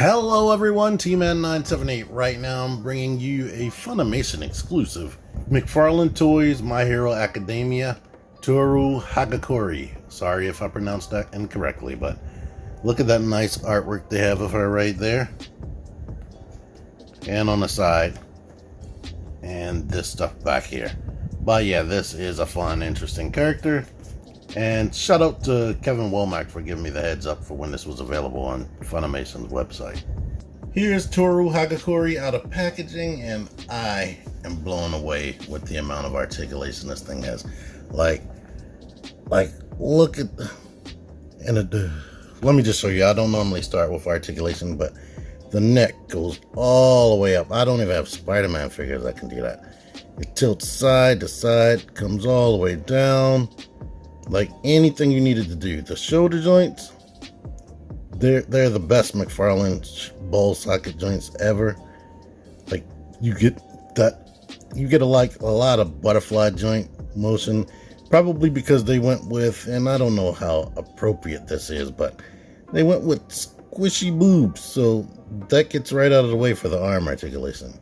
Hello everyone, T-Man978. Right now I'm bringing you a Funimation exclusive. McFarlane Toys My Hero Academia Toru Hagakure. Sorry if I pronounced that incorrectly, but look at that nice artwork they have of her right there. And on the side. And this stuff back here. But yeah, this is a fun, interesting character. And shout out to Kevin Womack for giving me the heads up for when this was available on Funimation's website. Here's Toru Hagakure out of packaging, and I am blown away with the amount of articulation this thing has. Like look at, let me just show you. I don't normally start with articulation, but the neck goes all the way up. I don't even have Spider-Man figures that can do that. It tilts side to side, comes all the way down. Like anything you needed to do. The shoulder joints, they're the best McFarlane ball socket joints ever. Like you get a lot of butterfly joint motion, probably because they went with, and I don't know how appropriate this is, but they went with squishy boobs, so that gets right out of the way for the arm articulation.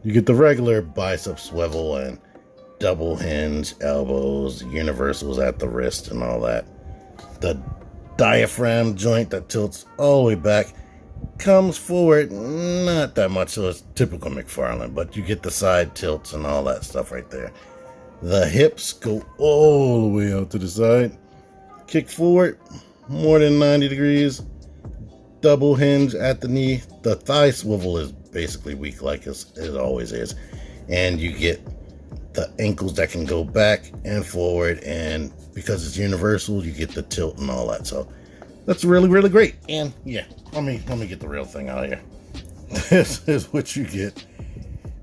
You get the regular bicep swivel and double hinge elbows, universals at the wrist and all that. The diaphragm joint that tilts all the way back comes forward, not that much, so it's typical McFarlane, but you get the side tilts and all that stuff right there. The hips go all the way out to the side, kick forward more than 90 degrees, double hinge at the knee. The thigh swivel is basically weak like it always is, and you get the ankles that can go back and forward, and because it's universal, you get the tilt and all that. So that's really great. And yeah, let me get the real thing out of here. This is what you get.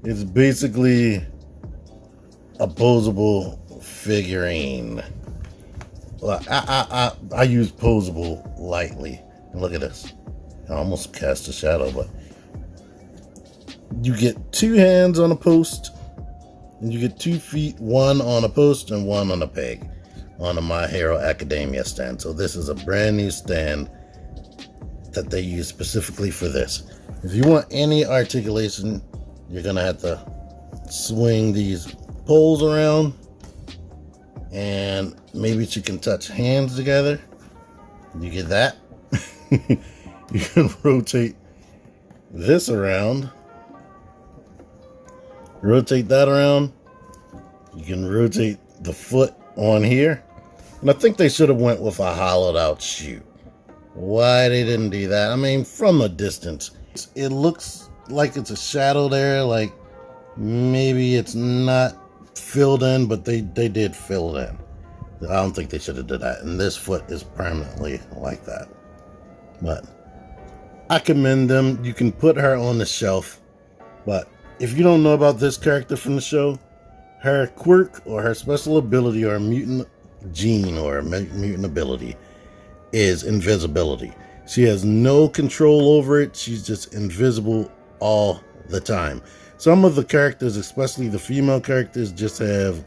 It's basically a posable figurine. Well, I use posable lightly. And look at this. I almost cast a shadow, but you get two hands on a post. And you get 2 feet, one on a post and one on a peg on a My Hero Academia stand. So this is a brand new stand that they use specifically for this. If you want any articulation, you're gonna have to swing these poles around, and maybe you can touch hands together. You get that. You can rotate this around. Rotate that around. You can rotate the foot on here. And I think they should have went with a hollowed out shoe. Why they didn't do that? I mean, from a distance, it looks like it's a shadow there. Like maybe it's not filled in, but they did fill it in. I don't think they should have done that. And this foot is permanently like that. But I commend them. You can put her on the shelf, but if you don't know about this character from the show, her quirk or her special ability or mutant gene or mutant ability is invisibility. She has no control over it. She's just invisible all the time. Some of the characters, especially the female characters, just have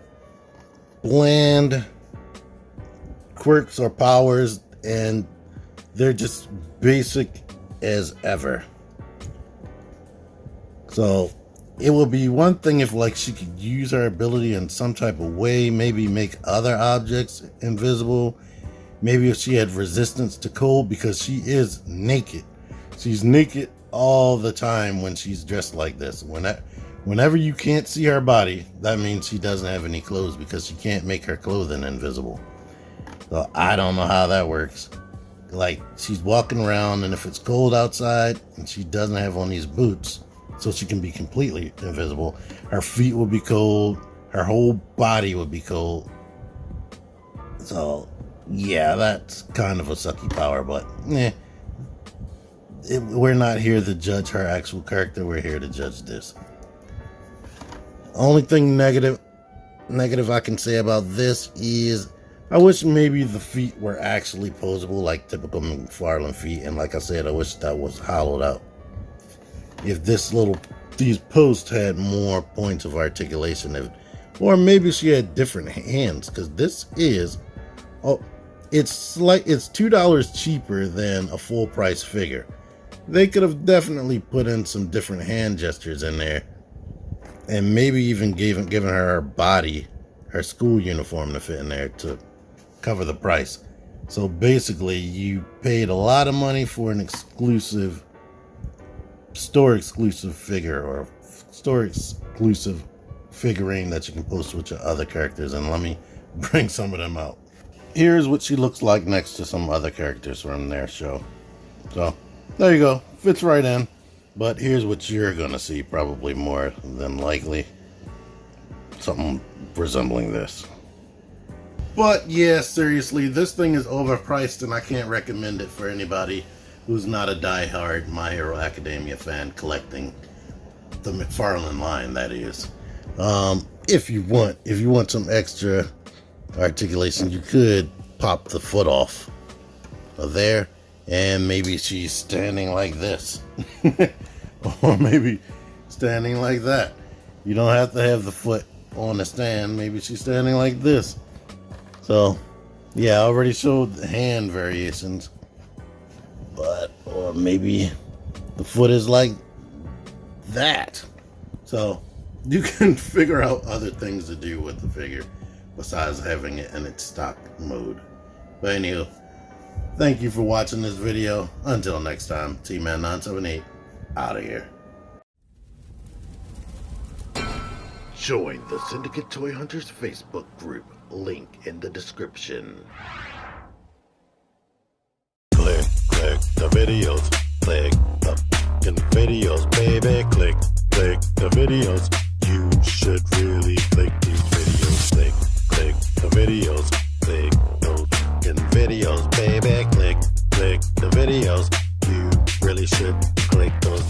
bland quirks or powers, and they're just basic as ever. So it would be one thing if like she could use her ability in some type of way, maybe make other objects invisible. Maybe if she had resistance to cold, because she is naked. She's naked all the time when she's dressed like this. Whenever you can't see her body, that means she doesn't have any clothes, because she can't make her clothing invisible. So I don't know how that works. Like she's walking around, and if it's cold outside and she doesn't have on these boots, so she can be completely invisible, her feet will be cold, her whole body would be cold. So yeah, that's kind of a sucky power, but we're not here to judge her actual character. We're here to judge this. Only thing negative I can say about this is I wish maybe the feet were actually posable like typical McFarlane feet, and like I said, I wish that was hollowed out. If these posts had more points of articulation, or maybe she had different hands, because this is, it's $2 cheaper than a full price figure. They could have definitely put in some different hand gestures in there, and maybe even given her body, her school uniform to fit in there to cover the price. So basically, you paid a lot of money for an exclusive, store exclusive figure, or store exclusive figurine that you can post with your other characters. And let me bring some of them out. Here's what she looks like next to some other characters from their show. So there you go, fits right in. But here's what you're gonna see, probably more than likely, something resembling this. But yeah, seriously, this thing is overpriced, and I can't recommend it for anybody who's not a die-hard My Hero Academia fan collecting the McFarlane line, that is. If you want some extra articulation, you could pop the foot off of there, and maybe she's standing like this. Or maybe standing like that. You don't have to have the foot on the stand. Maybe she's standing like this. So, yeah, I already showed the hand variations. Or maybe the foot is like that. So, you can figure out other things to do with the figure besides having it in its stock mode. But anywho, thank you for watching this video. Until next time, T-Man978, out of here. Join the Syndicate Toy Hunters Facebook group. Link in the description. Click the videos. Click the fucking videos, baby. Click the videos. You should really click these videos. Click the videos. Click those fucking videos, baby. Click the videos. You really should click those